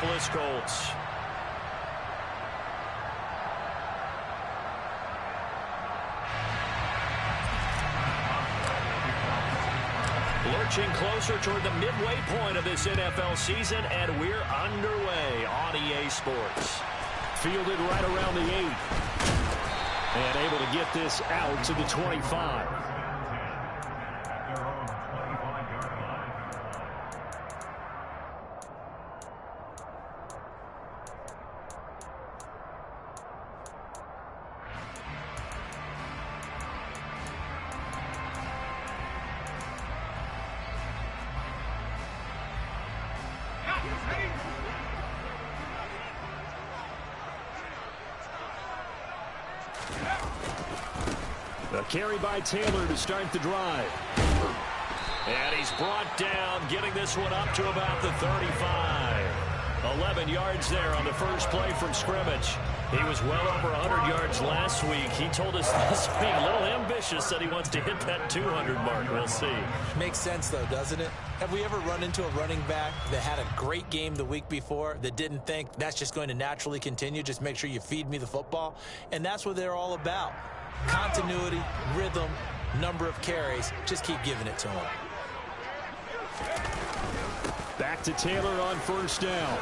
Indianapolis Colts. Lurching closer toward the midway point of this NFL season, and we're underway on EA Sports. Fielded right around the 8. And able to get this out to the 25. A carry by Taylor to start the drive. And he's brought down, getting this one up to about the 35. 11 yards there on the first play from scrimmage. He was well over 100 yards last week. He told us this week, a little ambitious, said he wants to hit that 200 mark. We'll see. Makes sense, though, doesn't it? Have we ever run into a running back that had a great game the week before that didn't think that's just going to naturally continue? Just make sure you feed me the football. And that's what they're all about. Continuity, rhythm, number of carries. Just keep giving it to him. Back to Taylor on first down.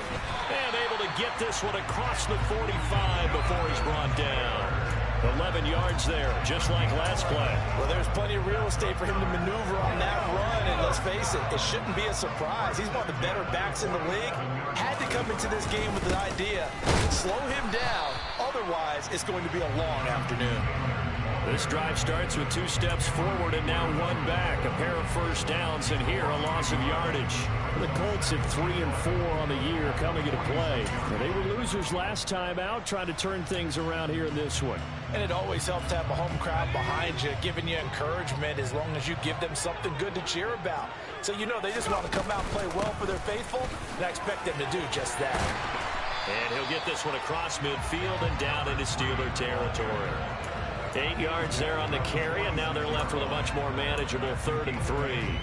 And able to get this one across the 45 before he's brought down. 11 yards there, just like last play. Well, there's plenty of real estate for him to maneuver on that run, and let's face it, it shouldn't be a surprise. He's one of the better backs in the league. Had to come into this game with the idea, slow him down, otherwise it's going to be a long afternoon. This drive starts with 2 steps forward and now 1 back. A pair of first downs, and here a loss of yardage. The Colts at 3-4 on the year coming into play. They were losers last time out, trying to turn things around here in this one. And it always helps to have a home crowd behind you, giving you encouragement as long as you give them something good to cheer about. So you know they just want to come out and play well for their faithful, and I expect them to do just that. And he'll get this one across midfield and down into Steeler territory. 8 yards there on the carry, and now they're left with a much more manageable 3rd and 3.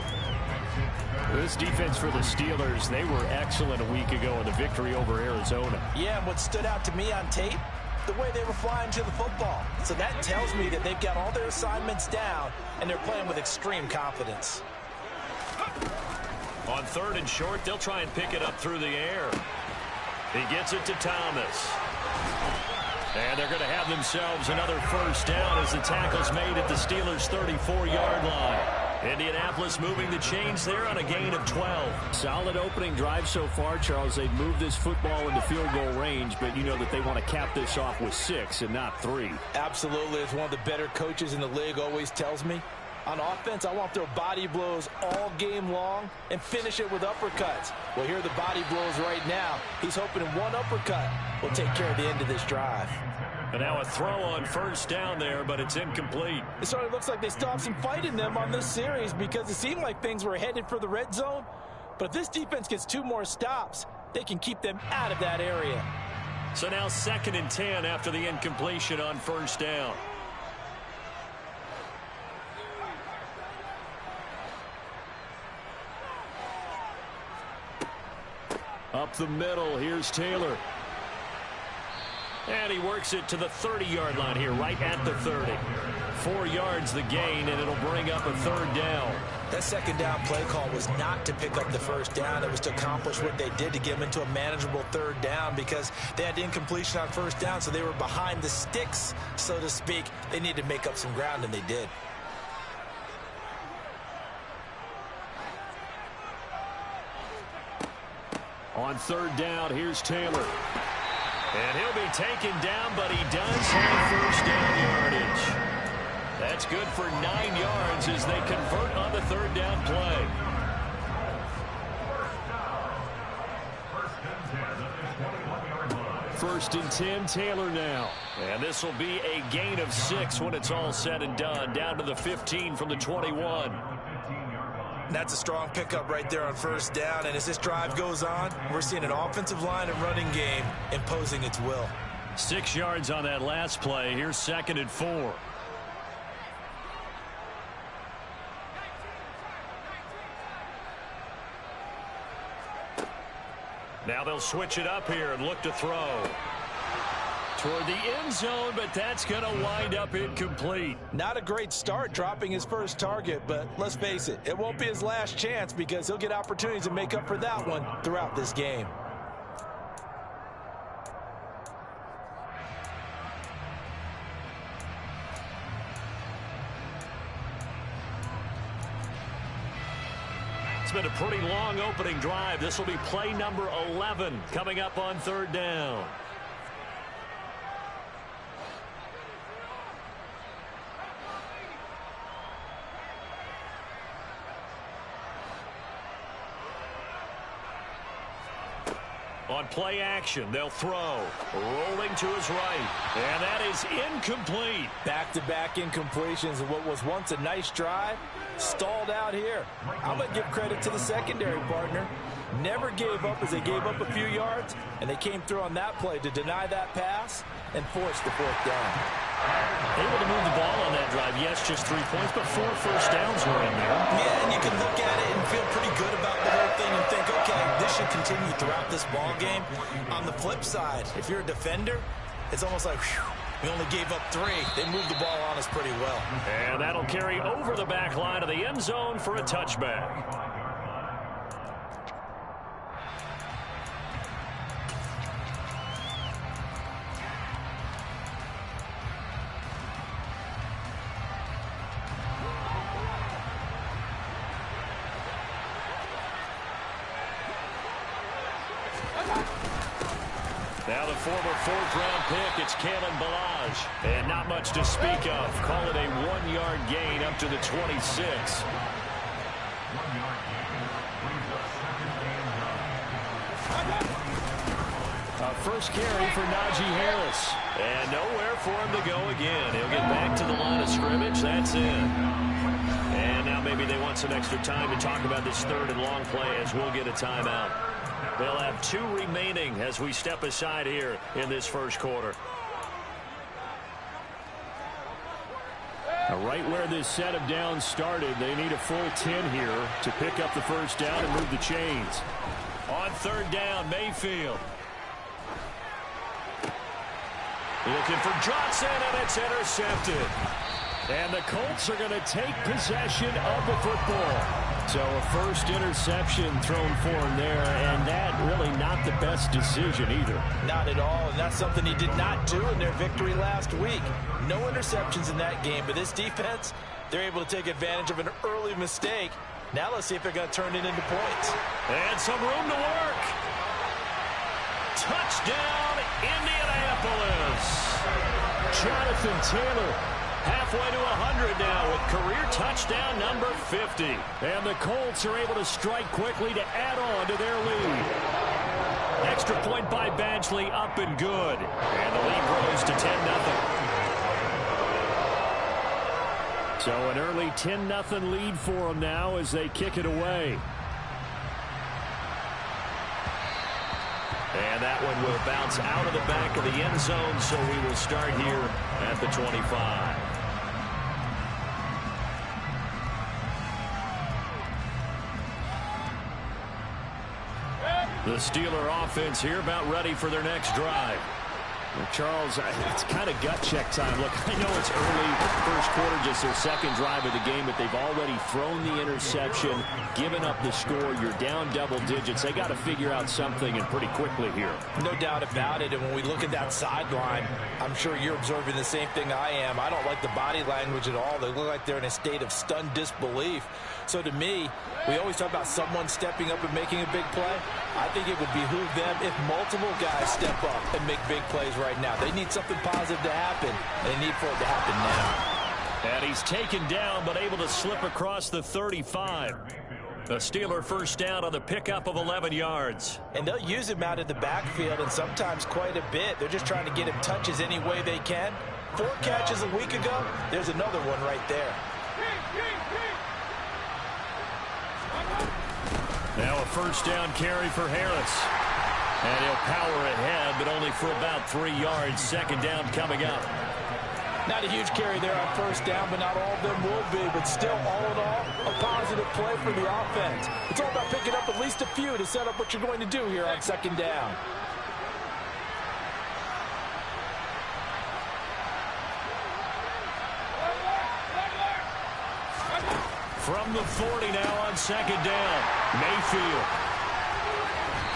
This defense for the Steelers, they were excellent a week ago in the victory over Arizona. Yeah, and what stood out to me on tape, the way they were flying to the football. So that tells me that they've got all their assignments down, and they're playing with extreme confidence. On 3rd and short, they'll try and pick it up through the air. He gets it to Thomas. And they're going to have themselves another first down as the tackle's made at the Steelers' 34-yard line. Indianapolis moving the chains there on a gain of 12. Solid opening drive so far, Charles. They've moved this football into field goal range, but you know that they want to cap this off with 6 and not 3. Absolutely. As one of the better coaches in the league always tells me, on offense, I want their body blows all game long and finish it with uppercuts. Well, here are the body blows right now. He's hoping one uppercut will take care of the end of this drive. And now a throw on first down there, but it's incomplete. It sort of looks like they still have some fight in them on this series because it seemed like things were headed for the red zone. But if this defense gets 2 more stops, they can keep them out of that area. So now 2nd and 10 after the incompletion on first down. Up the middle, here's Taylor. And he works it to the 30-yard line here, right at the 30. 4 yards the gain, and it'll bring up a 3rd down. That 2nd down play call was not to pick up the first down. It was to accomplish what they did to get them into a manageable 3rd down because they had incompletion on first down, so they were behind the sticks, so to speak. They needed to make up some ground, and they did. On 3rd down, here's Taylor. And he'll be taken down, but he does have first down yardage. That's good for 9 yards as they convert on the 3rd down play. First and 10, Taylor now. And this will be a gain of 6 when it's all said and done. Down to the 15 from the 21. That's a strong pickup right there on first down. And as this drive goes on, we're seeing an offensive line and running game imposing its will. 6 yards on that last play. Here's 2nd and 4. Now they'll switch it up here and look to throw. Toward the end zone, but that's going to wind up incomplete. Not a great start dropping his first target, but let's face it, it won't be his last chance because he'll get opportunities to make up for that one throughout this game. It's been a pretty long opening drive. This will be play number 11 coming up on third down. On play action, they'll throw. Rolling to his right. And that is incomplete. Back-to-back incompletions of what was once a nice drive. Stalled out here. I'm going to give credit to the secondary partner. Never gave up as they gave up a few yards, and they came through on that play to deny that pass and force the fourth down. Able to move the ball on that drive. Yes, just 3 points, but 4 first downs were in there. Yeah, and you can look at it and feel pretty good about the whole thing and think, okay, this should continue throughout this ball game. On the flip side, if you're a defender, it's almost like, whew, we only gave up 3. They moved the ball on us pretty well. And that'll carry over the back line of the end zone for a touchback. Now the former 4th-round pick, it's Kalen Ballage. And not much to speak of. Call it a 1-yard gain up to the 26. First carry for Najee Harris. And nowhere for him to go again. He'll get back to the line of scrimmage. That's it. And now maybe they want some extra time to talk about this 3rd and long play as we'll get a timeout. They'll have 2 remaining as we step aside here in this first quarter. Right where this set of downs started, they need a full 10 here to pick up the first down and move the chains. On 3rd down, Mayfield. Looking for Johnson, and it's intercepted. And the Colts are going to take possession of the football. So a first interception thrown for him there, and that really not the best decision either. Not at all, and that's something he did not do in their victory last week. No interceptions in that game, but this defense, they're able to take advantage of an early mistake. Now let's see if they're going to turn it into points. And some room to work. Touchdown, Indianapolis. Jonathan Taylor halfway to 100 now with career touchdown number 50. And the Colts are able to strike quickly to add on to their lead. Extra point by Badgley, up and good. And the lead grows to 10-0. So an early 10-0 lead for them now as they kick it away. And that one will bounce out of the back of the end zone, so we will start here at the 25. The Steeler offense here about ready for their next drive. Well, Charles, it's kind of gut check time. Look, I know it's early, first quarter, just their 2nd drive of the game, but they've already thrown the interception, given up the score. You're down double digits. They got to figure out something, and pretty quickly here. No doubt about it, and when we look at that sideline, I'm sure you're observing the same thing I am. I don't like the body language at all. They look like they're in a state of stunned disbelief. So to me, we always talk about someone stepping up and making a big play. I think it would behoove them if multiple guys step up and make big plays right now. They need something positive to happen, and they need for it to happen now. And he's taken down, but able to slip across the 35. The Steeler first down on the pickup of 11 yards. And they'll use him out of the backfield, and sometimes quite a bit. They're just trying to get him touches any way they can. 4 catches a week ago. There's another one right there. Now a first down carry for Harris. And he'll power ahead, but only for about 3 yards. 2nd down coming up. Not a huge carry there on first down, but not all of them will be. But still, all in all, a positive play for the offense. It's all about picking up at least a few to set up what you're going to do here on second down. From the 40 now on second down, Mayfield.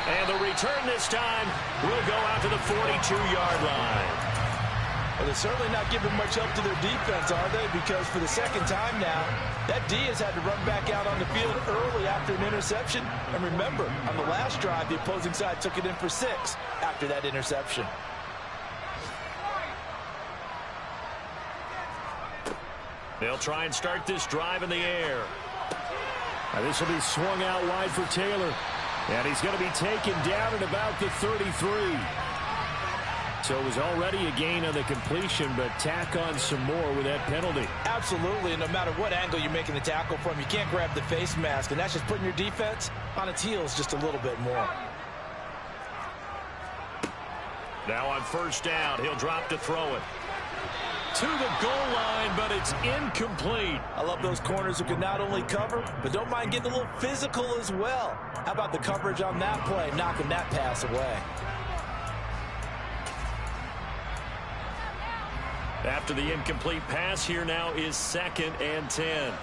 And the return this time will go out to the 42-yard line. Well, they're certainly not giving much help to their defense, are they? Because for the second time now, that D has had to run back out on the field early after an interception. And remember, on the last drive, the opposing side took it in for 6 after that interception. They'll try and start this drive in the air. This will be swung out wide for Taylor. And he's going to be taken down at about the 33. So it was already a gain on the completion, but tack on some more with that penalty. Absolutely, and no matter what angle you're making the tackle from, you can't grab the face mask, and that's just putting your defense on its heels just a little bit more. Now on first down, he'll drop to throw it. To the goal line, but it's incomplete. I love those corners who can not only cover, but don't mind getting a little physical as well. How about the coverage on that play, knocking that pass away? After the incomplete pass, here now is 2nd and 10.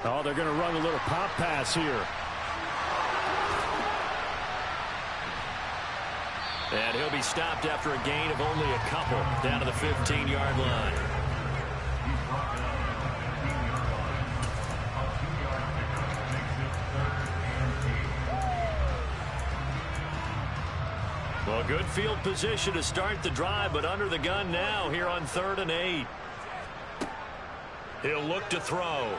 Oh, they're going to run a little pop pass here. And he'll be stopped after a gain of only a couple down to the 15-yard line. Well, good field position to start the drive, but under the gun now here on 3rd and 8. He'll look to throw.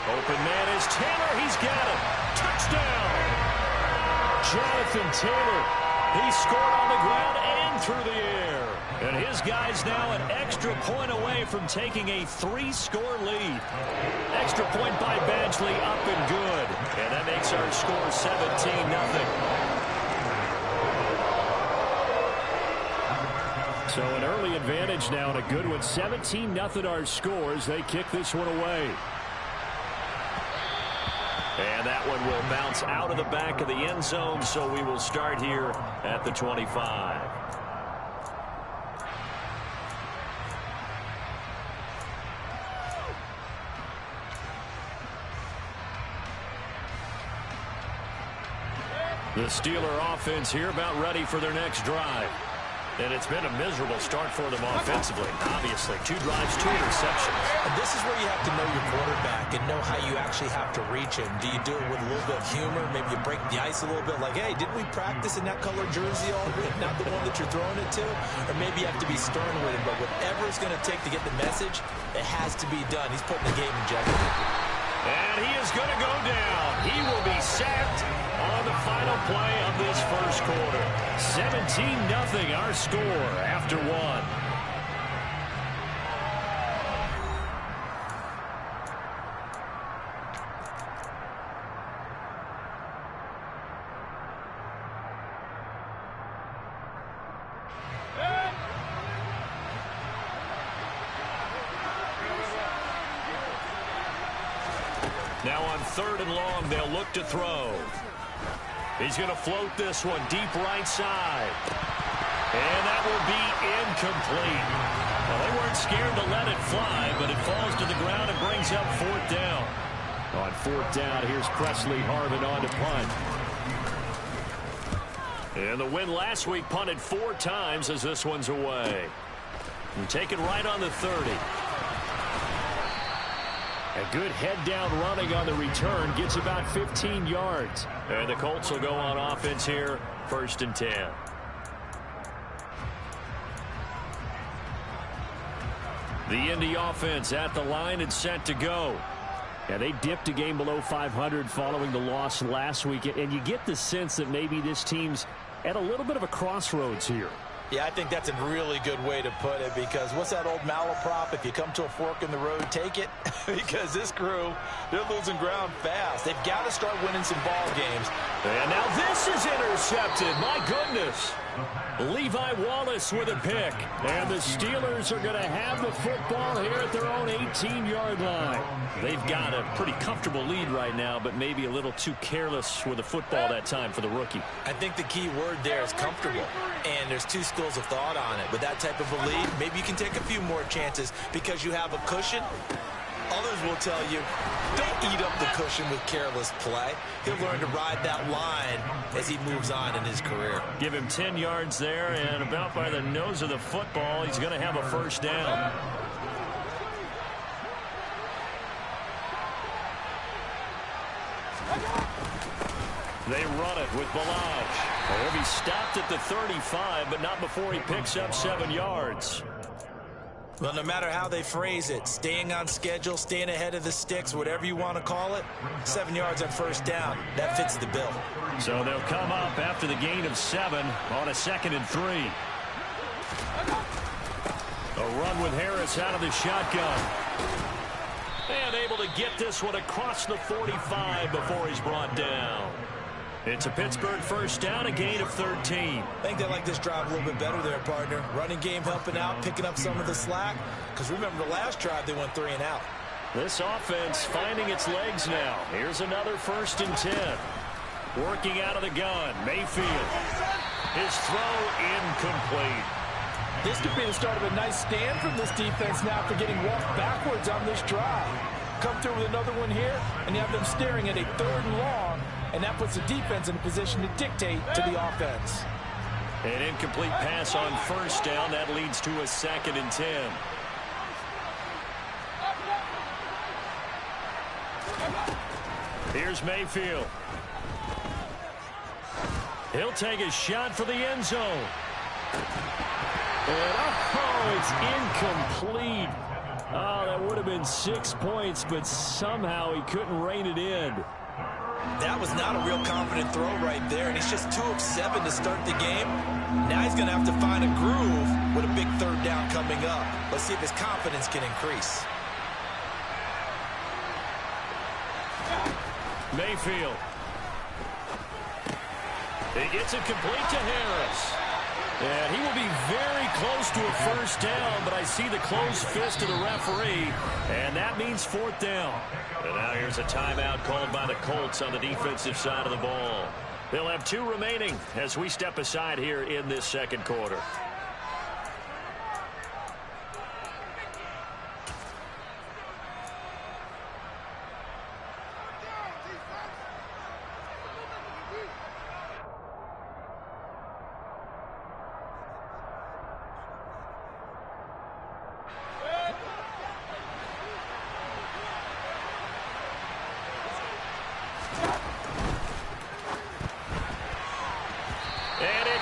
Open man is Taylor. He's got it. Touchdown. Jonathan Taylor, he scored on the ground and through the air. And his guys now an extra point away from taking a 3-score lead. Extra point by Badgley, up and good. And that makes our score 17-0. So an early advantage now and a good one. 17-0 our scores. They kick this one away. And that one will bounce out of the back of the end zone, so we will start here at the 25. The Steeler offense here about ready for their next drive. And it's been a miserable start for them offensively. Obviously, 2 drives, 2 interceptions. And this is where you have to know your quarterback and know how you actually have to reach him. Do you do it with a little bit of humor? Maybe you break the ice a little bit like, hey, didn't we practice in that color jersey all week? Not the one that you're throwing it to? Or maybe you have to be stern with him. But whatever it's going to take to get the message, it has to be done. He's putting the game in jeopardy. And he is going to go down. He will be sacked on the final play of this first quarter. 17-0 our score after 1. Now on 3rd and long, they'll look to throw. He's going to float this one deep right side. And that will be incomplete. Well, they weren't scared to let it fly, but it falls to the ground and brings up 4th down. On 4th down, here's Presley Harvin on to punt. And the win last week punted 4 times as this one's away. And taken right on the 30. A good head-down running on the return. Gets about 15 yards. And the Colts will go on offense here. 1st and 10. The Indy offense at the line and set to go. Yeah, they dipped a game below 500 following the loss last week. And you get the sense that maybe this team's at a little bit of a crossroads here. Yeah, I think that's a really good way to put it, because what's that old malaprop? If you come to a fork in the road, take it. Because this crew, they're losing ground fast. They've got to start winning some ball games. And now this is intercepted. My goodness. Levi Wallace with a pick. And the Steelers are going to have the football here at their own 18-yard line. They've got a pretty comfortable lead right now, but maybe a little too careless with the football that time for the rookie. I think the key word there is comfortable. And there's two schools of thought on it. With that type of a lead, maybe you can take a few more chances because you have a cushion. Others will tell you, don't eat up the cushion with careless play. He'll learn to ride that line as he moves on in his career. Give him 10 yards there, and about by the nose of the football, he's going to have a first down. They run it with Balaj. He'll be stopped at the 35, but not before he picks up 7 yards. Well, no matter how they phrase it, staying on schedule, staying ahead of the sticks, whatever you want to call it, 7 yards on first down, that fits the bill. So they'll come up after the gain of 7 on a 2nd and 3. A run with Harris out of the shotgun. And able to get this one across the 45 before he's brought down. It's a Pittsburgh first down, a gain of 13. I think they like this drive a little bit better there, partner. Running game helping out, picking up some of the slack. Because remember, the last drive, they went 3 and out. This offense finding its legs now. Here's another 1st and 10. Working out of the gun, Mayfield. His throw incomplete. This could be the start of a nice stand from this defense now for getting walked backwards on this drive. Come through with another one here, and you have them staring at a 3rd and long, and that puts the defense in a position to dictate to the offense. An incomplete pass on first down. That leads to a 2nd and 10. Here's Mayfield. He'll take a shot for the end zone. And it's incomplete. Oh, that would have been 6 points, but somehow he couldn't rein it in. That was not a real confident throw right there, and he's just 2 of 7 to start the game. Now he's going to have to find a groove with a big 3rd down coming up. Let's see if his confidence can increase. Mayfield. He gets it complete to Harris. And he will be very close to a first down, but I see the closed fist of the referee, and that means 4th down. And now here's a timeout called by the Colts on the defensive side of the ball. They'll have 2 remaining as we step aside here in this 2nd quarter.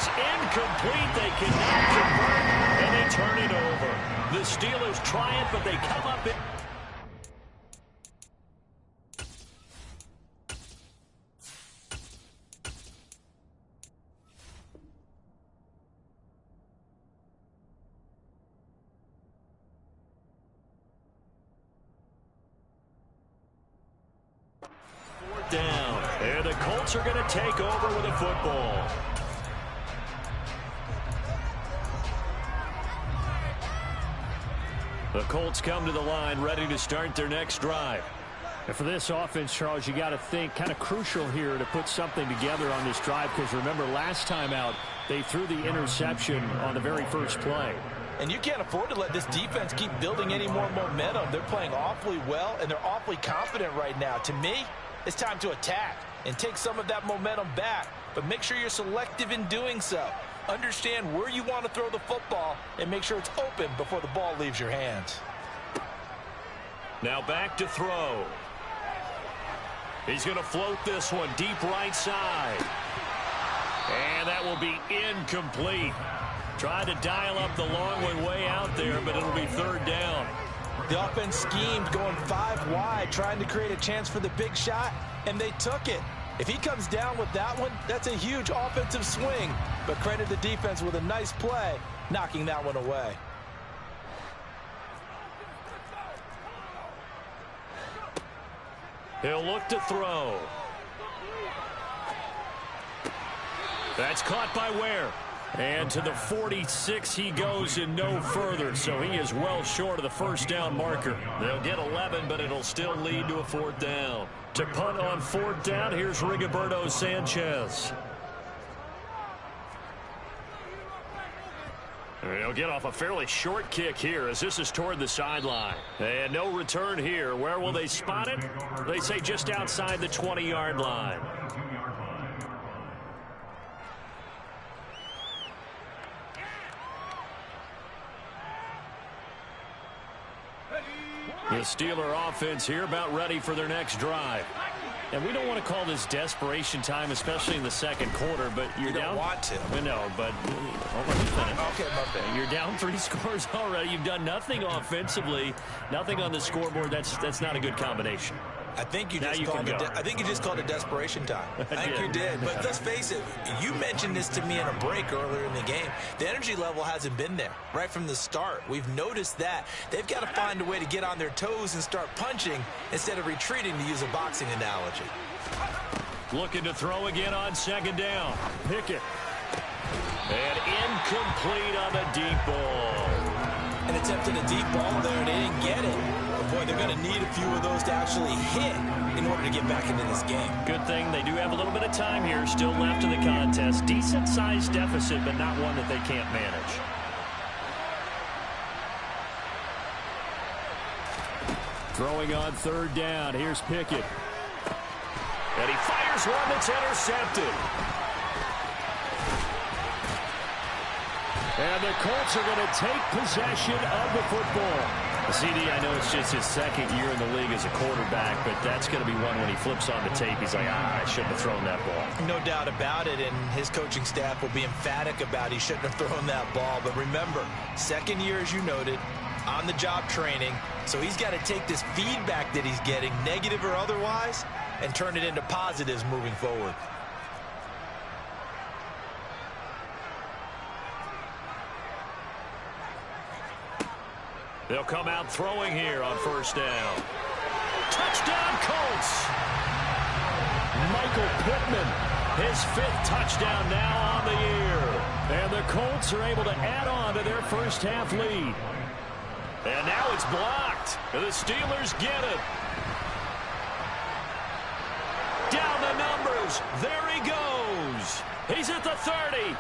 Incomplete. They cannot convert, and they turn it over. The Steelers try it, but they come up in. Down. And the Colts are going to take over with a football. The Colts come to the line ready to start their next drive. And for this offense, Charles, you got to think kind of crucial here to put something together on this drive, because remember last time out they threw the interception on the very first play. And you can't afford to let this defense keep building any more momentum. They're playing awfully well, and they're awfully confident right now. To me, it's time to attack and take some of that momentum back, but make sure you're selective in doing so. Understand where you want to throw the football and make sure it's open before the ball leaves your hands. Now back to throw. He's going to float this one deep right side. And that will be incomplete. Tried to dial up the long one way out there, but it'll be 3rd down. The offense schemed going 5 wide, trying to create a chance for the big shot, and they took it. If he comes down with that one, that's a huge offensive swing. But credit the defense with a nice play, knocking that one away. He'll look to throw. That's caught by Ware. And to the 46 he goes and no further, so he is well short of the first down marker. They'll get 11, but it'll still lead to a 4th down. To punt on 4th down, here's Rigoberto Sanchez. They'll get off a fairly short kick here as this is toward the sideline. And no return here. Where will they spot it? They say just outside the 20-yard line. The Steeler offense here about ready for their next drive. And we don't want to call this desperation time, especially in the second quarter, but you're down. You don't want to. I know, but let me finish. Okay, my bad. You're down 3 scores already. You've done nothing offensively, nothing on the scoreboard. That's not a good combination. I think you just called it desperation time. I think you did. But let's face it, you mentioned this to me in a break earlier in the game. The energy level hasn't been there right from the start. We've noticed that. They've got to find a way to get on their toes and start punching instead of retreating, to use a boxing analogy. Looking to throw again on 2nd down. Pickett. And incomplete on the deep ball. An attempt at a deep ball there, and they didn't get it. But boy, they're going to need a few of those to actually hit in order to get back into this game. Good thing they do have a little bit of time here still left in the contest. Decent-sized deficit, but not one that they can't manage. Throwing on 3rd down. Here's Pickett. And he fires one that's intercepted. And the Colts are going to take possession of the football. CD, I know it's just his 2nd year in the league as a quarterback, but that's going to be one when he flips on the tape. He's like, I shouldn't have thrown that ball. No doubt about it, and his coaching staff will be emphatic about he shouldn't have thrown that ball. But remember, 2nd year, as you noted, on-the-job training, so he's got to take this feedback that he's getting, negative or otherwise, and turn it into positives moving forward. They'll come out throwing here on 1st down. Touchdown, Colts! Michael Pittman, his 5th touchdown now on the year. And the Colts are able to add on to their first half lead. And now it's blocked. And the Steelers get it. Down the numbers. There he goes. He's at the 30.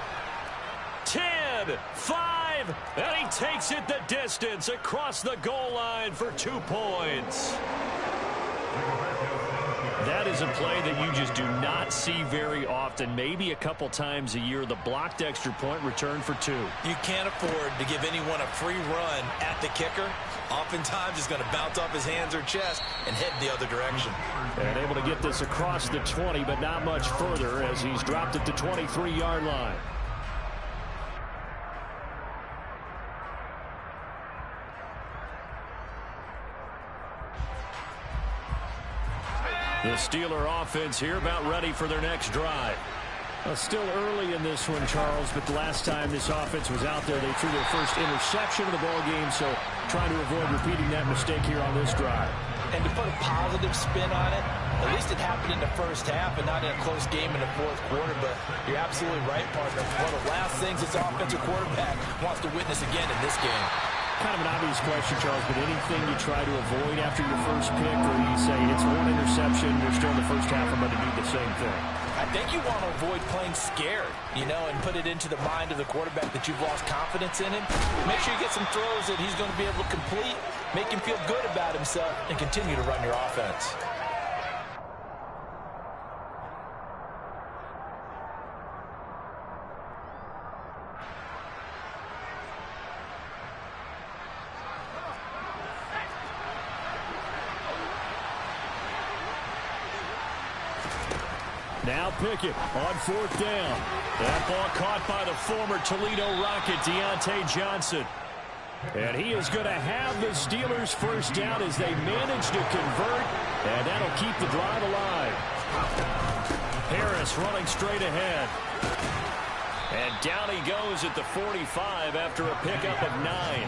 10, 5, and he takes it the distance across the goal line for 2 points. That is a play that you just do not see very often. Maybe a couple times a year, the blocked extra point return for 2. You can't afford to give anyone a free run at the kicker. Oftentimes, he's going to bounce off his hands or chest and head the other direction. And able to get this across the 20, but not much further as he's dropped it to 23-yard line. The Steeler offense here about ready for their next drive. Still early in this one, Charles, but the last time this offense was out there, they threw their first interception of the ball game, so trying to avoid repeating that mistake here on this drive. And to put a positive spin on it, at least it happened in the first half and not in a close game in the 4th quarter, but you're absolutely right, partner. One of the last things this offensive quarterback wants to witness again in this game. Kind of an obvious question, Charles, but anything you try to avoid after your first pick, or you say it's 1 interception, you're still in the first half, I'm going to do the same thing? I think you want to avoid playing scared, and put it into the mind of the quarterback that you've lost confidence in him. Make sure you get some throws that he's going to be able to complete, make him feel good about himself, and continue to run your offense. Now Pickett on 4th down. That ball caught by the former Toledo Rocket, Deontay Johnson. And he is going to have the Steelers' first down as they manage to convert, and that'll keep the drive alive. pass running straight ahead. And down he goes at the 45 after a pickup of 9.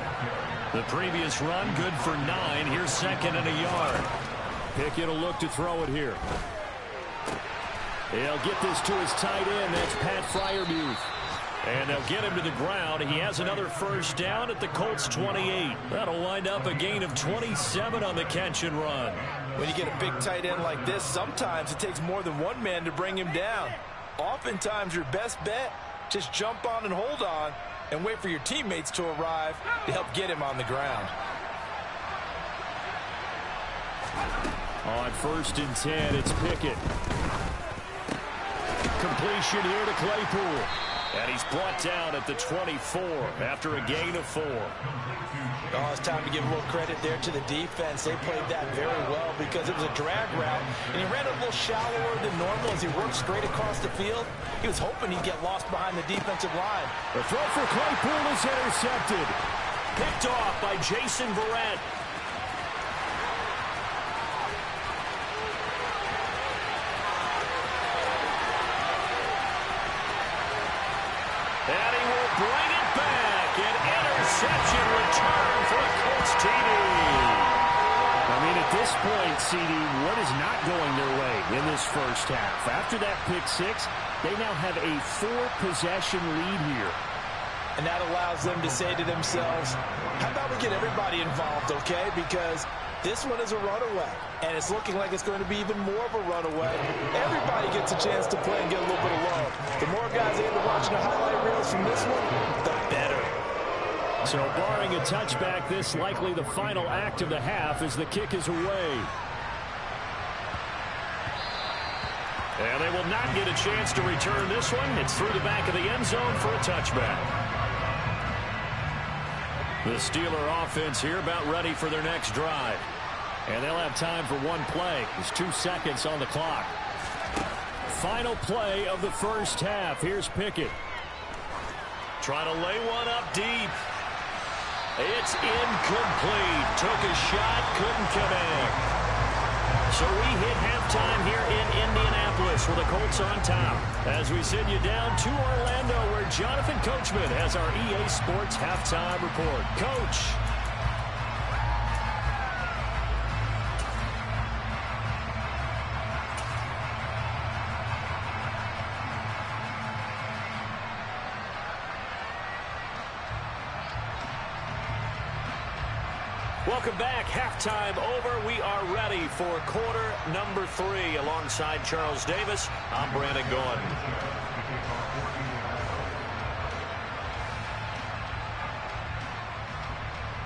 The previous run good for 9. Here's second and a yard. Pickett will look to throw it here. He'll get this to his tight end. That's Pat Freiermuth. And they'll get him to the ground. He has another first down at the Colts 28. That'll wind up a gain of 27 on the catch and run. When you get a big tight end like this, sometimes it takes more than one man to bring him down. Oftentimes your best bet, just jump on and hold on and wait for your teammates to arrive to help get him on the ground. On 1st and 10, it's Pickett. Completion here to Claypool. And he's brought down at the 24 after a gain of 4. Oh, it's time to give a little credit there to the defense. They played that very well because it was a drag route, and he ran a little shallower than normal as he worked straight across the field. He was hoping he'd get lost behind the defensive line. The throw for Claypool is intercepted. Picked off by Jason Verrett. And he will bring it back. An interception return for a Colts TD. I mean, at this point, CD, what is not going their way in this first half? After that pick 6, they now have a 4-possession lead here. And that allows them to say to themselves, how about we get everybody involved, okay? Because this one is a runaway, and it's looking like it's going to be even more of a runaway. Everybody gets a chance to play and get a little bit of love. The more guys they end up watching the highlight reels from this one, the better. So barring a touchback, this likely the final act of the half as the kick is away. And they will not get a chance to return this one. It's through the back of the end zone for a touchback. The Steeler offense here about ready for their next drive. And they'll have time for one play. There's 2 seconds on the clock. Final play of the first half. Here's Pickett. Trying to lay one up deep. It's incomplete. Took a shot, couldn't connect. So we hit halftime here in Indianapolis with the Colts on top. As we send you down to Orlando where Jonathan Coachman has our EA Sports halftime report. Coach. Welcome back. Halftime over. We are ready for quarter number 3. Alongside Charles Davis, I'm Brandon Gordon.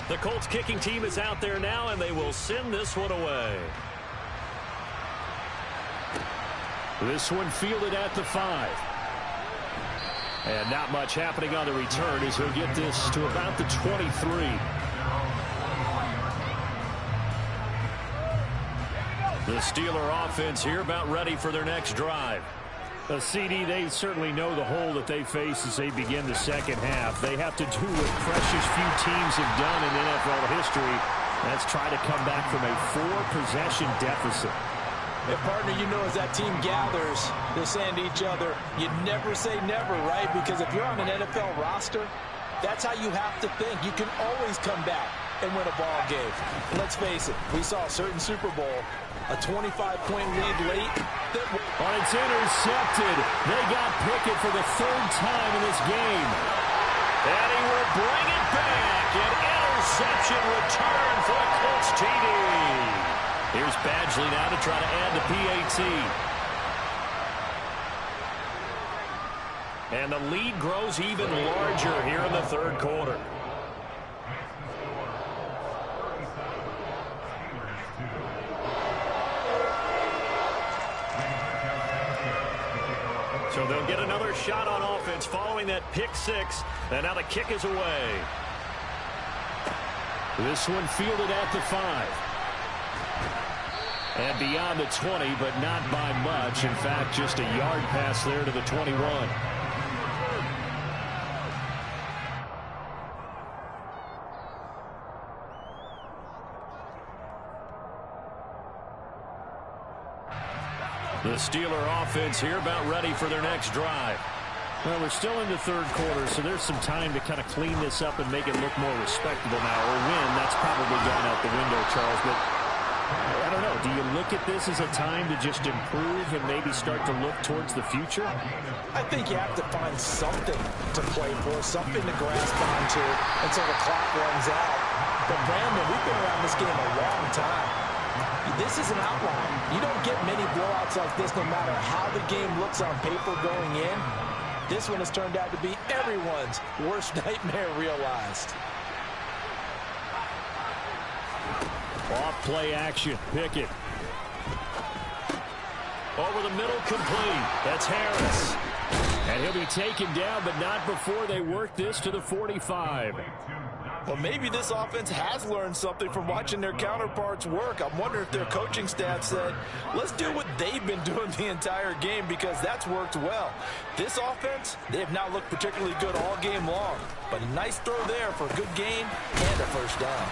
The Colts kicking team is out there now, and they will send this one away. This one fielded at the 5. And not much happening on the return as he'll get this to about the 23. The Steeler offense here about ready for their next drive. The CD, they certainly know the hole that they face as they begin the second half. They have to do what precious few teams have done in NFL history. That's try to come back from a 4-possession deficit. And partner, you know, as that team gathers, they're saying to each other, you never say never, right? Because if you're on an NFL roster, that's how you have to think. You can always come back and win a ball game. Let's face it, we saw a certain Super Bowl, a 25-point lead late. It's intercepted. They got Pickett for the 3rd time in this game. And he will bring it back. An interception return for a Colts TD. Here's Badgley now to try to add the PAT. And the lead grows even larger here in the 3rd quarter. So they'll get another shot on offense following that pick 6. And now the kick is away. This one fielded at the 5. And beyond the 20, but not by much. In fact, just a yard pass there to the 21. The Steeler offense here about ready for their next drive. Well, we're still in the third quarter, so there's some time to kind of clean this up and make it look more respectable now. Or win, that's probably gone out the window, Charles. But I don't know. Do you look at this as a time to just improve and maybe start to look towards the future? I think you have to find something to play for, something to grasp onto until the clock runs out. But, Brandon, we've been around this game a long time. This is an outlier. You don't get many blowouts like this no matter how the game looks on paper going in. This one has turned out to be everyone's worst nightmare realized. Off play action. Pickett. Over the middle, complete. That's Harris. And he'll be taken down, but not before they work this to the 45. Well, maybe this offense has learned something from watching their counterparts work. I'm wondering if their coaching staff said, let's do what they've been doing the entire game because that's worked well. This offense, they have not looked particularly good all game long. But a nice throw there for a good gain and a first down.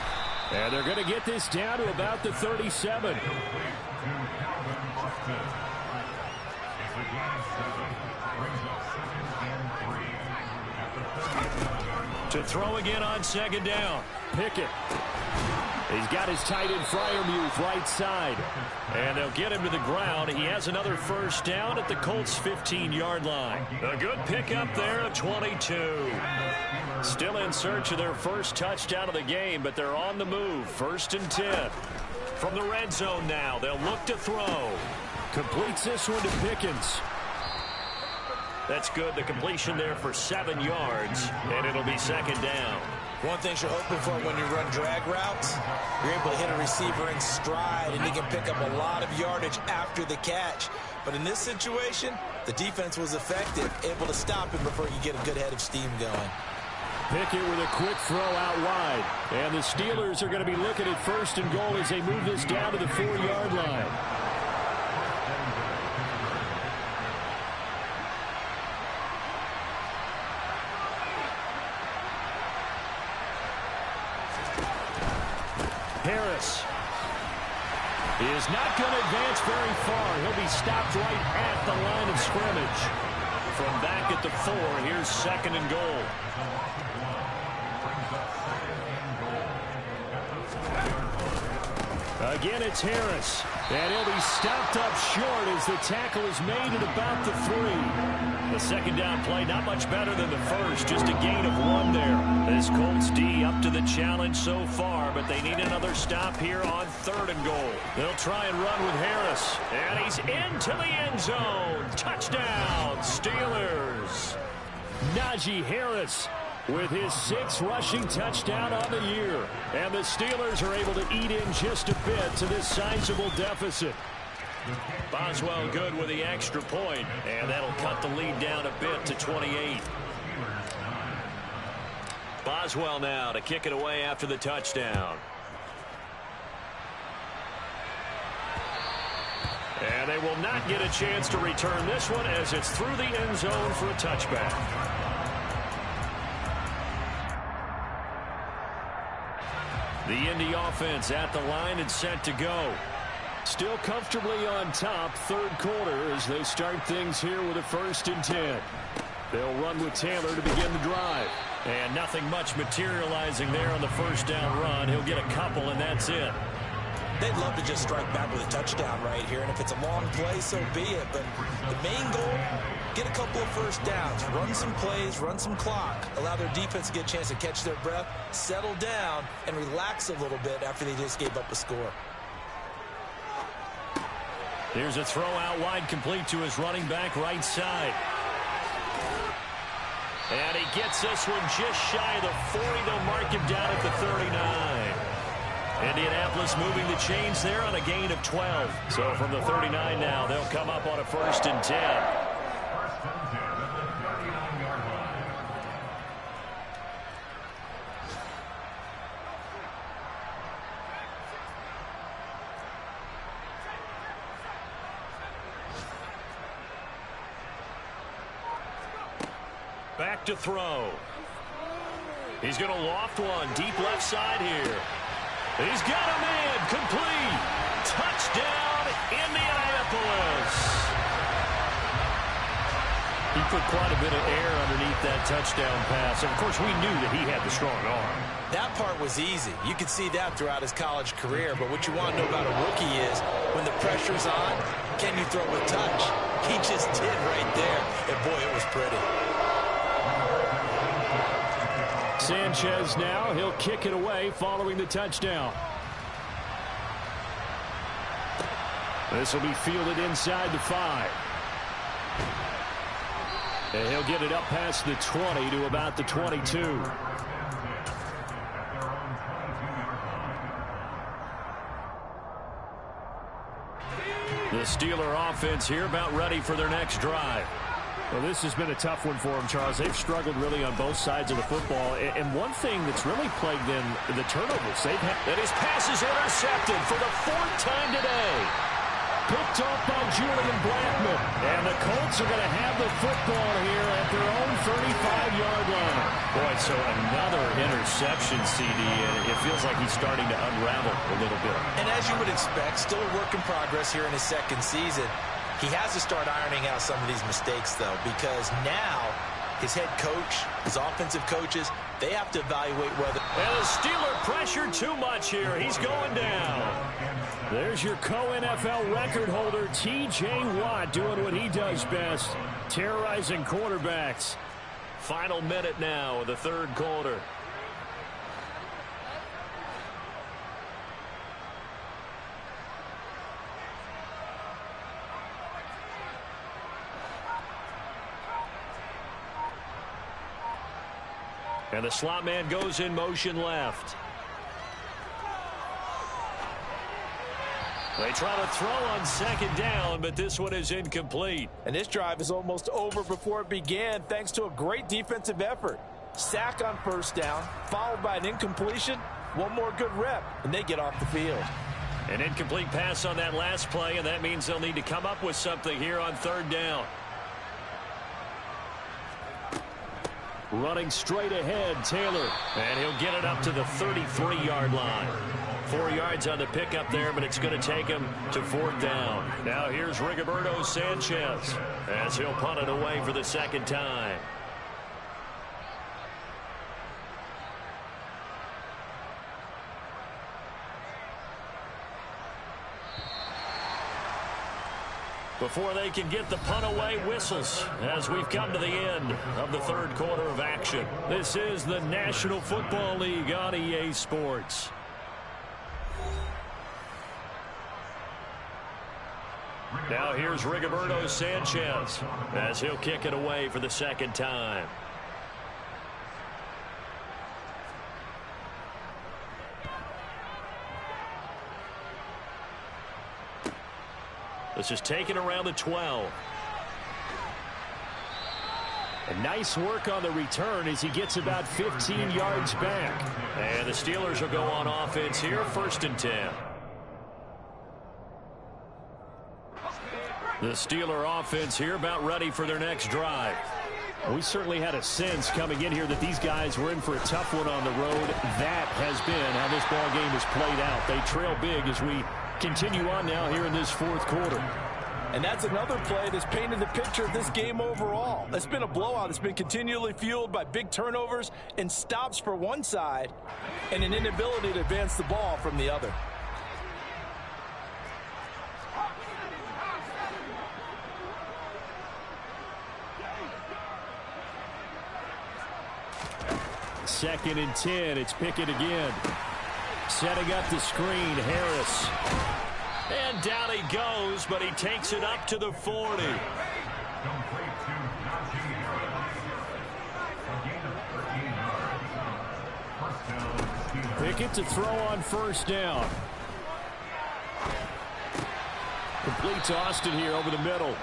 And they're going to get this down to about the 37. To throw again on second down. Pickett. He's got his tight end Freiermuth right side. And they'll get him to the ground. He has another first down at the Colts' 15-yard line. A good pickup there of 22. Still in search of their first touchdown of the game, but they're on the move. 1st and 10. From the red zone now, they'll look to throw. Completes this one to Pickens. That's good. The completion there for 7 yards, and it'll be second down. One thing you're hoping for when you run drag routes, you're able to hit a receiver in stride, and he can pick up a lot of yardage after the catch. But in this situation, the defense was effective, able to stop him before you get a good head of steam going. Pickett with a quick throw out wide. And the Steelers are going to be looking at 1st and goal as they move this down to the 4-yard line. Harris is not going to advance very far. He'll be stopped right at the line of scrimmage. From back at the 4, here's 2nd and goal. Again, it's Harris. And he'll be stopped up short as the tackle is made at about the 3. The second down play, not much better than the first, just a gain of 1 there. This Colts D up to the challenge so far, but they need another stop here on 3rd and goal. They'll try and run with Harris, and he's into the end zone. Touchdown, Steelers. Najee Harris with his 6th rushing touchdown on the year. And the Steelers are able to eat in just a bit to this sizable deficit. Boswell good with the extra point, and that'll cut the lead down a bit to 28. Boswell now to kick it away after the touchdown. And they will not get a chance to return this one as it's through the end zone for a touchback. The Indy offense at the line and set to go. Still comfortably on top, 3rd quarter as they start things here with a 1st and 10. They'll run with Taylor to begin the drive. And nothing much materializing there on the first down run. He'll get a couple, and that's it. They'd love to just strike back with a touchdown right here, and if it's a long play, so be it. But the main goal, get a couple of first downs, run some plays, run some clock, allow their defense to get a chance to catch their breath, settle down, and relax a little bit after they just gave up a score. Here's a throw out wide, complete to his running back right side. And he gets this one just shy of the 40. They'll mark him down at the 39. Indianapolis moving the chains there on a gain of 12. So from the 39 now, they'll come up on a 1st and 10. Back to throw. He's going to loft one deep left side here. He's got a man complete. Touchdown, Indianapolis. with quite a bit of air underneath that touchdown pass. And, of course, we knew that he had the strong arm. That part was easy. You could see that throughout his college career. But what you want to know about a rookie is when the pressure's on, can you throw with touch? He just did right there. And, boy, it was pretty. Sanchez now. He'll kick it away following the touchdown. This will be fielded inside the 5. And he'll get it up past the 20 to about the 22. The Steeler offense here about ready for their next drive. Well, this has been a tough one for them, Charles. They've struggled really on both sides of the football. And one thing that's really plagued them, the turnovers. They've had. And his pass is intercepted for the 4th time today. Picked off by Julian Blackman. And the Colts are going to have the football here at their own 35-yard line. Boy, so another interception, CD, and it feels like he's starting to unravel a little bit. And as you would expect, still a work in progress here in his second season. He has to start ironing out some of these mistakes, though, because now his head coach, his offensive coaches, they have to evaluate whether... And the Steeler pressured too much here. He's going down. There's your co-NFL record holder, T.J. Watt, doing what he does best, terrorizing quarterbacks. Final minute now of the 3rd quarter. And the slot man goes in motion left. They try to throw on 2nd down, but this one is incomplete. And this drive is almost over before it began, thanks to a great defensive effort. Sack on 1st down, followed by an incompletion. One more good rep, and they get off the field. An incomplete pass on that last play, and that means they'll need to come up with something here on 3rd down. Running straight ahead, Taylor. And he'll get it up to the 33-yard line. 4 yards on the pickup there, but it's going to take him to 4th down. Now here's Rigoberto Sanchez as he'll punt it away for the 2nd time. Before they can get the punt away, whistles as we've come to the end of the 3rd quarter of action. This is the National Football League on EA Sports. Now here's Rigoberto Sanchez as he'll kick it away for the 2nd time. This is taken around the 12. And nice work on the return as he gets about 15 yards back. And the Steelers will go on offense here, 1st and 10. The Steeler offense here about ready for their next drive. We certainly had a sense coming in here that these guys were in for a tough one on the road. That has been how this ball game has played out. They trail big as we continue on now here in this 4th quarter. And that's another play that's painted the picture of this game overall. It's been a blowout. It's been continually fueled by big turnovers and stops for one side and an inability to advance the ball from the other. Second and 10. It's Pickett again. Setting up the screen, Harris. And down he goes, but he takes it up to the 40. Pickett to throw on 1st down. Complete to Austin here over the middle.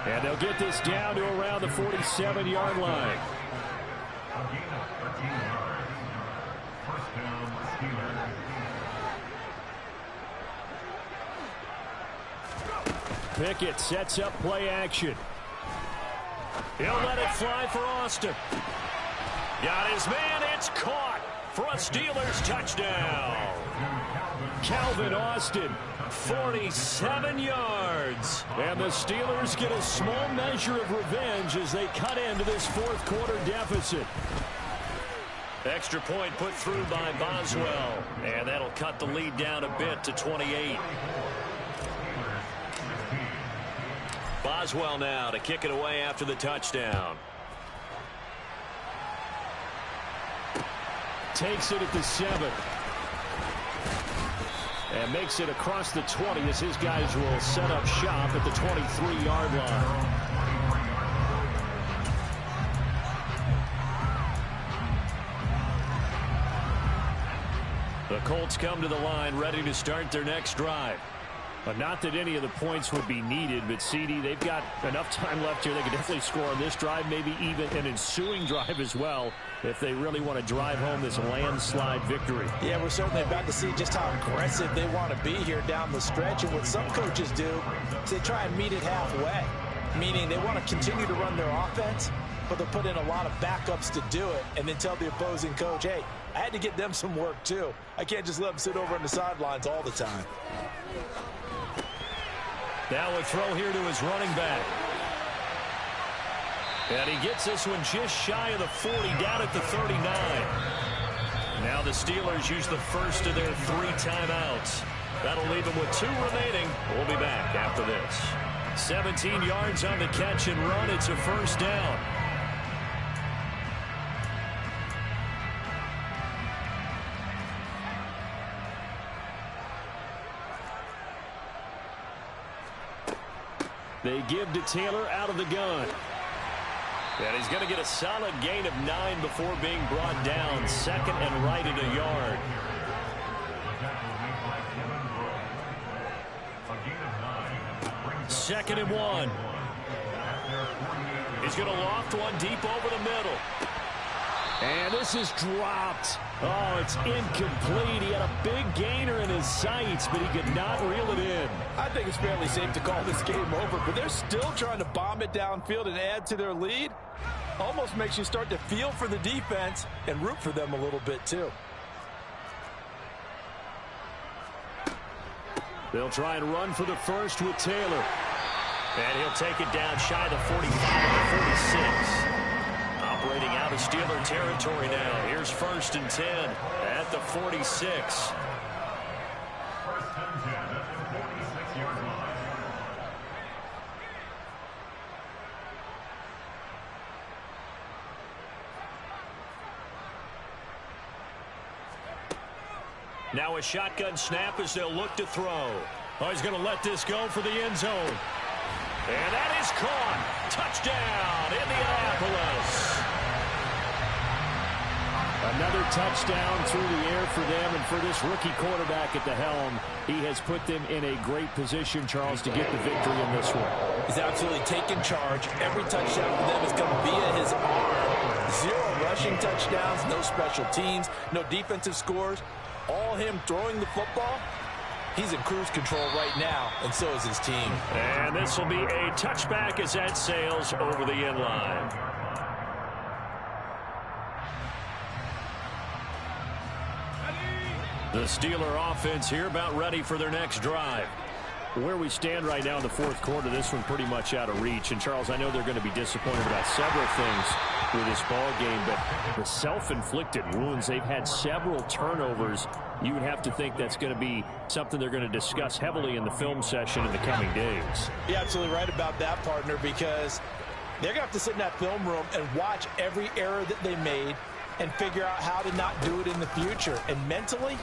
And they'll get this down to around the 47-yard line. Pickett sets up play action. He'll let it fly for Austin. Got his man. It's caught for a Steelers touchdown. Calvin Austin, 47 yards. And the Steelers get a small measure of revenge as they cut into this fourth quarter deficit. Extra point put through by Boswell. And that'll cut the lead down a bit to 28. Boswell now to kick it away after the touchdown. Takes it at the 7. And makes it across the 20 as his guys will set up shop at the 23-yard line. The Colts come to the line ready to start their next drive. Not that any of the points would be needed, but CD, they've got enough time left here. They can definitely score on this drive, maybe even an ensuing drive as well, if they really want to drive home this landslide victory. Yeah, we're certainly about to see just how aggressive they want to be here down the stretch. And what some coaches do is they try and meet it halfway, meaning they want to continue to run their offense, but they'll put in a lot of backups to do it and then tell the opposing coach, hey, I had to get them some work too. I can't just let them sit over on the sidelines all the time. Now a throw here to his running back. And he gets this one just shy of the 40, down at the 39. Now the Steelers use the first of their 3 timeouts. That'll leave them with 2 remaining. We'll be back after this. 17 yards on the catch and run. It's a first down. They give to Taylor out of the gun. And he's going to get a solid gain of 9 before being brought down. Second and right at a yard. Second and 1. He's going to loft one deep over the middle. And this is dropped. Oh, it's incomplete. He had a big gainer in his sights, but he could not reel it in. I think it's fairly safe to call this game over, but they're still trying to bomb it downfield and add to their lead. Almost makes you start to feel for the defense and root for them a little bit, too. They'll try and run for the first with Taylor. And he'll take it down shy of the 45 to 46. Operating out of Steeler territory now. Here's first and 10 at the 46. Now a shotgun snap as they'll look to throw. Oh, he's going to let this go for the end zone. And that is caught. Touchdown, Indianapolis. Another touchdown through the air for them, and for this rookie quarterback at the helm, he has put them in a great position, Charles, to get the victory in this one. He's absolutely taken charge. Every touchdown for them has come via his arm. 0 rushing touchdowns, no special teams, no defensive scores. All him throwing the football. He's in cruise control right now, and so is his team. And this will be a touchback as that sails over the end line. The Steeler offense here about ready for their next drive. Where we stand right now in the fourth quarter, this one pretty much out of reach. And, Charles, I know they're going to be disappointed about several things with this ball game, but the self-inflicted wounds, they've had several turnovers. You would have to think that's going to be something they're going to discuss heavily in the film session in the coming days. You're absolutely right about that, partner, because they're going to have to sit in that film room and watch every error that they made and figure out how to not do it in the future. And mentally,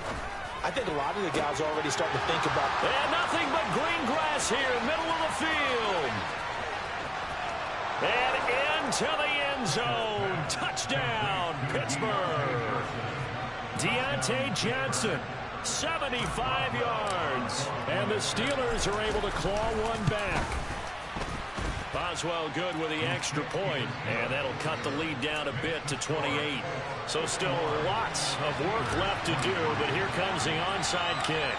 I think a lot of the guys are already starting to think about it. And nothing but green grass here, middle of the field. And into the end zone. Touchdown, Pittsburgh. Deontay Johnson, 75 yards. And the Steelers are able to claw one back. Boswell good with the extra point, and that'll cut the lead down a bit to 28. So still lots of work left to do, but here comes the onside kick.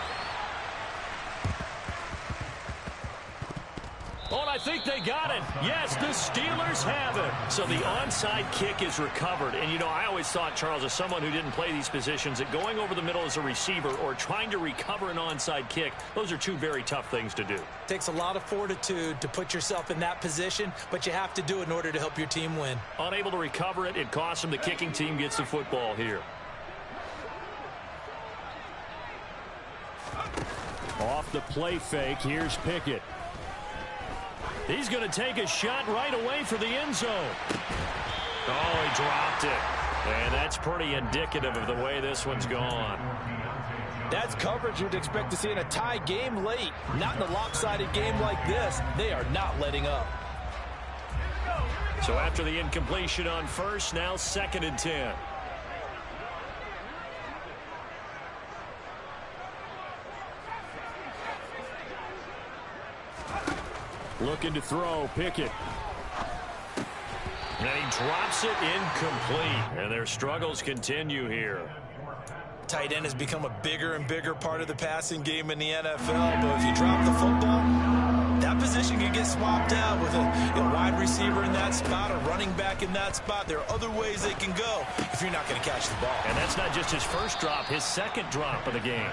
Oh, and I think they got it. Yes, the Steelers have it. So the onside kick is recovered. And, you know, I always thought, Charles, as someone who didn't play these positions, that going over the middle as a receiver or trying to recover an onside kick, those are two very tough things to do. Takes a lot of fortitude to put yourself in that position, but you have to do it in order to help your team win. Unable to recover it, it costs them. The kicking team gets the football here. Off the play fake, here's Pickett. He's going to take a shot right away for the end zone. Oh, he dropped it. And that's pretty indicative of the way this one's gone. That's coverage you'd expect to see in a tie game late. Not in a lopsided game like this. They are not letting up. So after the incompletion on first, now 2nd and 10. Looking to throw, Pickett. And he drops it incomplete. And their struggles continue here. Tight end has become a bigger and bigger part of the passing game in the NFL. But if you drop the football, that position can get swapped out with a wide receiver in that spot, a running back in that spot. There are other ways they can go if you're not going to catch the ball. And that's not just his first drop, his second drop of the game.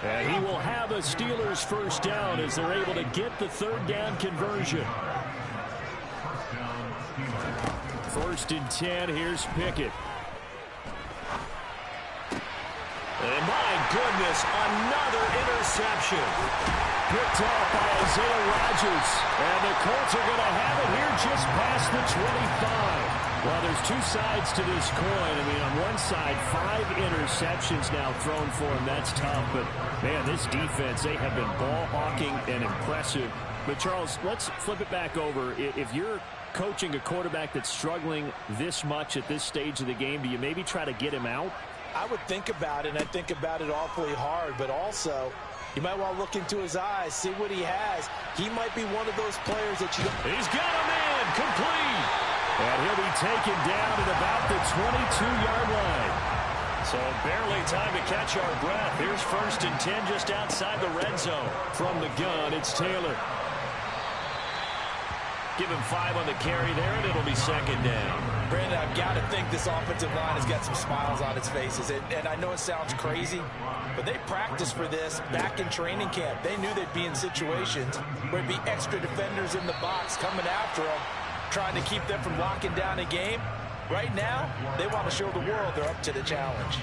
And he will have a Steelers first down as they're able to get the 3rd down conversion. 1st and 10, here's Pickett. And my goodness, another interception. Picked off by Isaiah Rodgers. And the Colts are going to have it here just past the 25. Well, there's two sides to this coin. I mean, on one side, 5 interceptions now thrown for him. That's tough. But, man, this defense, they have been ball hawking and impressive. But, Charles, let's flip it back over. If you're coaching a quarterback that's struggling this much at this stage of the game, do you maybe try to get him out? I would think about it, and I think about it awfully hard. But also, you might want to look into his eyes, see what he has. He might be one of those players that you don't... He's got a man, complete. And he'll be taken down at about the 22-yard line. So barely time to catch our breath. Here's 1st and 10 just outside the red zone. From the gun, it's Taylor. Give him 5 on the carry there, and it'll be 2nd down. Brandon, I've got to think this offensive line has got some smiles on its faces. And I know it sounds crazy, but they practiced for this back in training camp. They knew they'd be in situations where there'd be extra defenders in the box coming after them, trying to keep them from locking down a game. Right now, they want to show the world they're up to the challenge.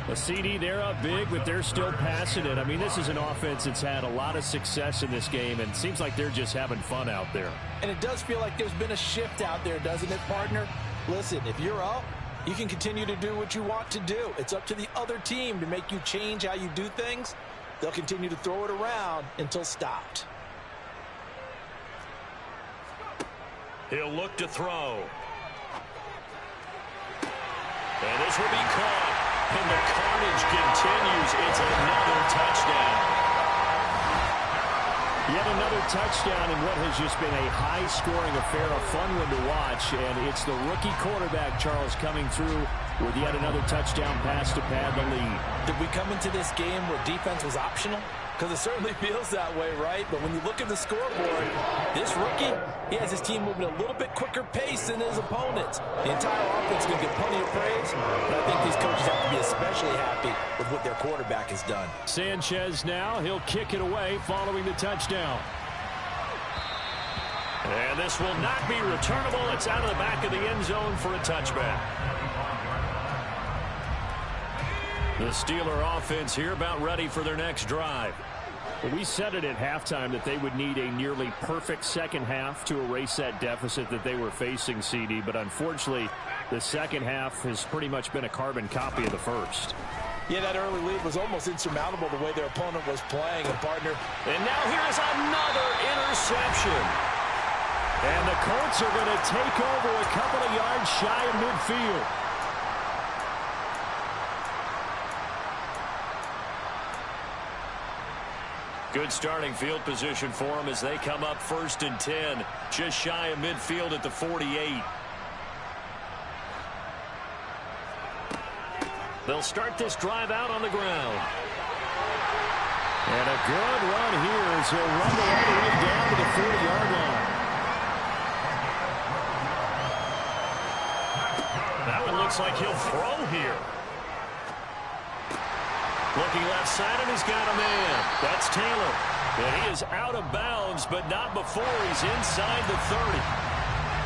A CD, they're up big, but they're still passing it. I mean, this is an offense that's had a lot of success in this game, and it seems like they're just having fun out there. And it does feel like there's been a shift out there, doesn't it, partner? Listen, if you're up, you can continue to do what you want to do. It's up to the other team to make you change how you do things. They'll continue to throw it around until stopped. He'll look to throw. And this will be caught. And the carnage continues. It's another touchdown. Yet another touchdown in what has just been a high-scoring affair, a fun one to watch. And it's the rookie quarterback, Charles, coming through with yet another touchdown pass to pad the lead. Did we come into this game where defense was optional? Because it certainly feels that way, right? But when you look at the scoreboard, this rookie, he has his team moving a little bit quicker pace than his opponents. The entire offense can get plenty of praise, but I think these coaches have to be especially happy with what their quarterback has done. Sanchez now, he'll kick it away following the touchdown. And this will not be returnable. It's out of the back of the end zone for a touchback. The Steeler offense here about ready for their next drive. Well, we said it at halftime that they would need a nearly perfect second half to erase that deficit that they were facing, CD. But unfortunately, the second half has pretty much been a carbon copy of the first. Yeah, that early lead was almost insurmountable the way their opponent was playing, and partner. And now here's another interception. And the Colts are going to take over a couple of yards shy of midfield. Good starting field position for them as they come up 1st and 10, just shy of midfield at the 48. They'll start this drive out on the ground. And a good run here as he'll run the way down to the 40-yard line. looks like he'll throw here. Looking left side, and he's got a man. That's Taylor. And he is out of bounds, but not before he's inside the 30.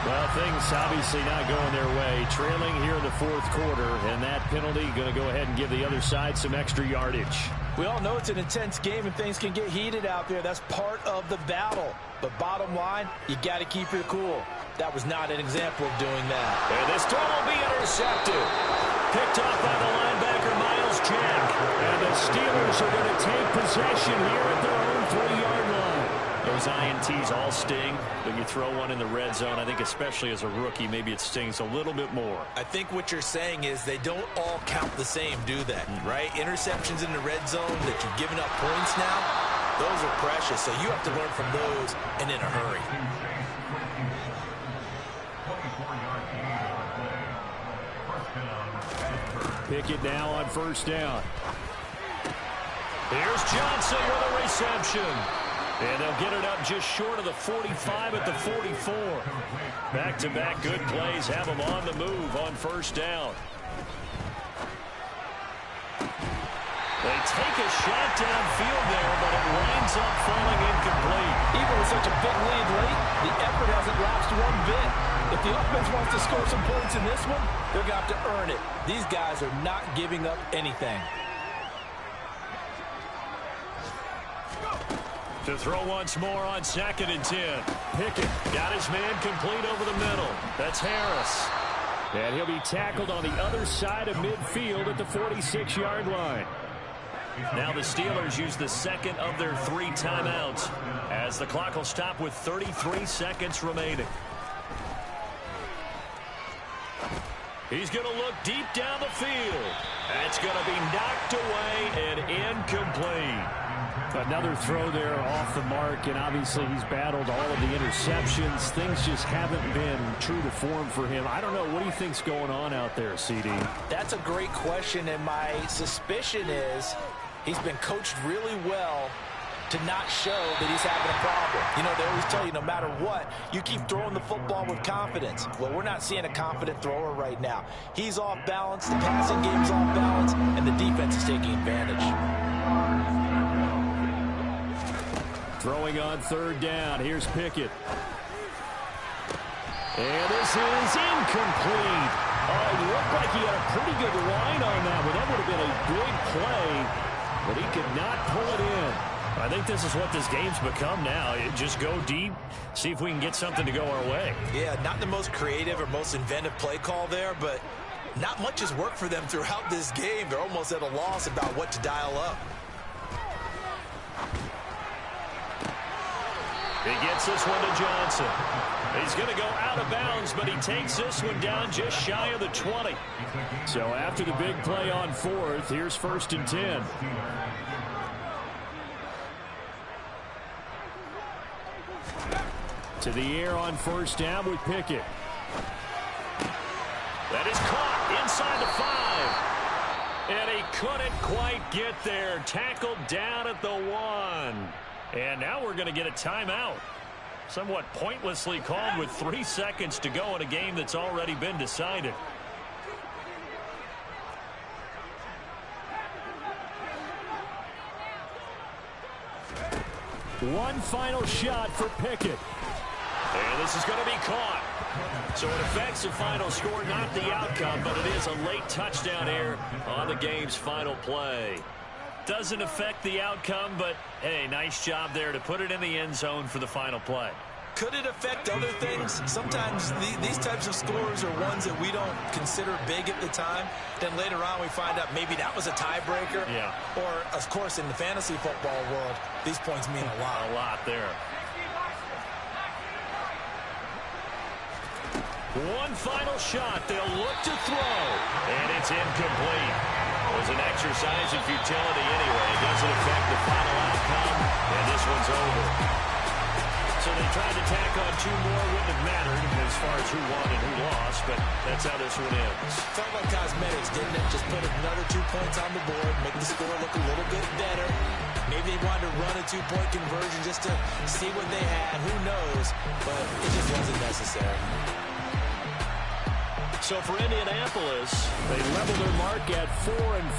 Well, things obviously not going their way. Trailing here in the fourth quarter, and that penalty going to go ahead and give the other side some extra yardage. We all know it's an intense game and things can get heated out there. That's part of the battle. But bottom line, you got to keep your cool. That was not an example of doing that. And this throw will be intercepted. Picked off by the linebacker, Miles Jack. And the Steelers are going to take possession here at their own 3-yard line. Those INTs all sting, but you throw one in the red zone, I think especially as a rookie, maybe it stings a little bit more. I think what you're saying is they don't all count the same, do they? Right? Interceptions in the red zone that you've given up points now, those are precious. So you have to learn from those and in a hurry. Pickett now on first down. Here's Johnson with a reception. And they'll get it up just short of the 45 at the 44. Back-to-back good plays have them on the move on first down. They take a shot downfield there, but it winds up falling incomplete. Even with such a big lead late, the effort hasn't lapsed one bit. If the offense wants to score some points in this one, they're going to have to earn it. These guys are not giving up anything. To throw once more on 2nd and 10. Pickett got his man complete over the middle. That's Harris. And he'll be tackled on the other side of midfield at the 46-yard line. Now the Steelers use the second of their 3 timeouts as the clock will stop with 33 seconds remaining. He's going to look deep down the field. That's going to be knocked away and incomplete. Another throw there off the mark, and obviously he's battled all of the interceptions. Things just haven't been true to form for him. I don't know. What do you think's going on out there, CD? That's a great question, and my suspicion is he's been coached really well to not show that he's having a problem. You know, they always tell you no matter what, you keep throwing the football with confidence. Well, we're not seeing a confident thrower right now. He's off balance, the passing game's off balance, and the defense is taking advantage. Throwing on third down. Here's Pickett. And this is incomplete. Oh, it looked like he had a pretty good line on that one. That would have been a big play, but he could not pull it in. I think this is what this game's become now. Just go deep, see if we can get something to go our way. Yeah, not the most creative or most inventive play call there, but not much has worked for them throughout this game. They're almost at a loss about what to dial up. He gets this one to Johnson. He's going to go out of bounds, but he takes this one down just shy of the 20. So after the big play on fourth, here's 1st and 10. To the air on first down with Pickett. That is caught inside the 5. And he couldn't quite get there. Tackled down at the 1. And now we're going to get a timeout. Somewhat pointlessly called with 3 seconds to go in a game that's already been decided. One final shot for Pickett. And this is going to be caught. So it affects the final score, not the outcome, but it is a late touchdown here on the game's final play. Doesn't affect the outcome, but, hey, nice job there to put it in the end zone for the final play. Could it affect other things? Sometimes these types of scores are ones that we don't consider big at the time. Then later on we find out maybe that was a tiebreaker. Yeah. Or, of course, in the fantasy football world, these points mean a lot. A lot there. One final shot. They'll look to throw. And it's incomplete. It was an exercise in futility anyway. It doesn't affect the final outcome. And this one's over. So they tried to tack on 2 more. Wouldn't have mattered as far as who won and who lost. But that's how this one ends. Felt like cosmetics, didn't it? Just put another 2 points on the board. Make the score look a little bit better. Maybe they wanted to run a 2-point conversion just to see what they had. Who knows? But it just wasn't necessary. So for Indianapolis, they level their mark at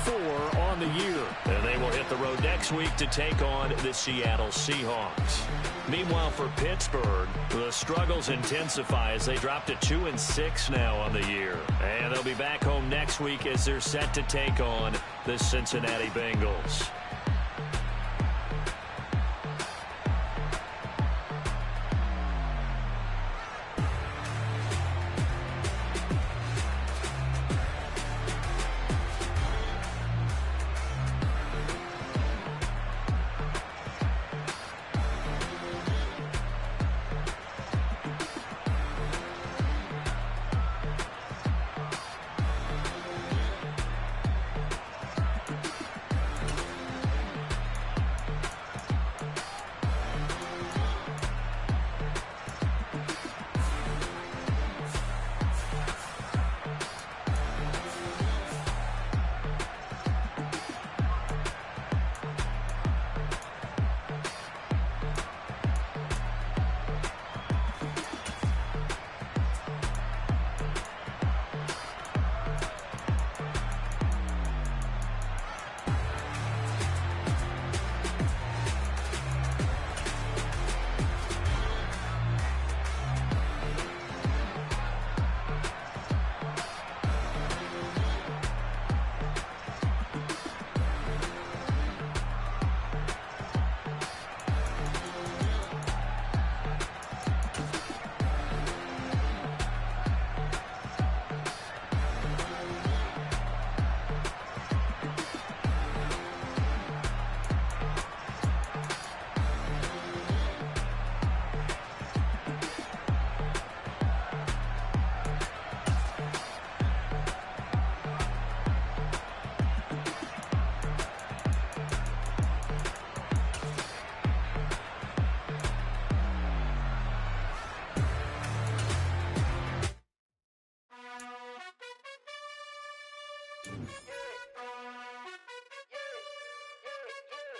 4-4 on the year. And they will hit the road next week to take on the Seattle Seahawks. Meanwhile, for Pittsburgh, the struggles intensify as they drop to 2-6 now on the year. And they'll be back home next week as they're set to take on the Cincinnati Bengals.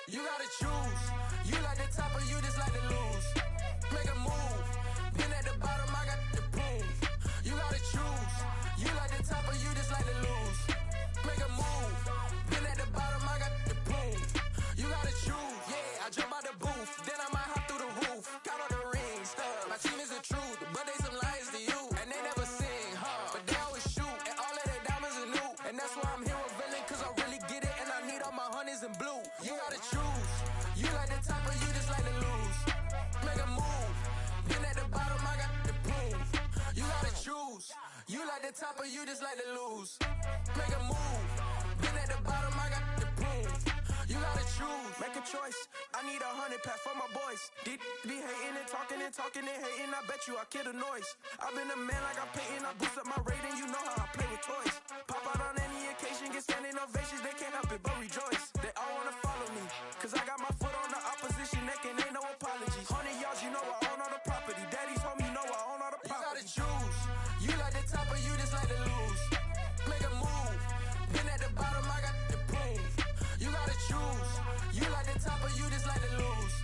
You gotta choose. You like the top or you just like to lose. Make a move. Been at the bottom, I got the proof. You gotta choose. You like the top or you just like to lose. Make a move. Been at the bottom, I got the proof. You gotta choose. Yeah, I jump out the booth. Then I might hop through the roof. Count all the rings. My team is the truth, but they some liars to you. And they never sing, but they always shoot. And all of their diamonds are new. And that's why I'm here with villain, cause I really get it. And I need all my honeys in blue. You gotta choose. You like the top or you just like to lose. Make a move. Been at the bottom, I got the proof. You gotta choose. You like the top or you just like to lose. Make a move. Been at the bottom, I got the proof. You gotta choose. Make a choice. I need 100 pack for my boys. Deep be hating and talking and hating. I bet you I kill the noise. I've been a man like I'm painting. I boost up my rating. You know how I play with toys. Pop out on any occasion, get standing ovations. They can't help it but rejoice. They all wanna follow me, cause I got my foot on the opposition neck and ain't no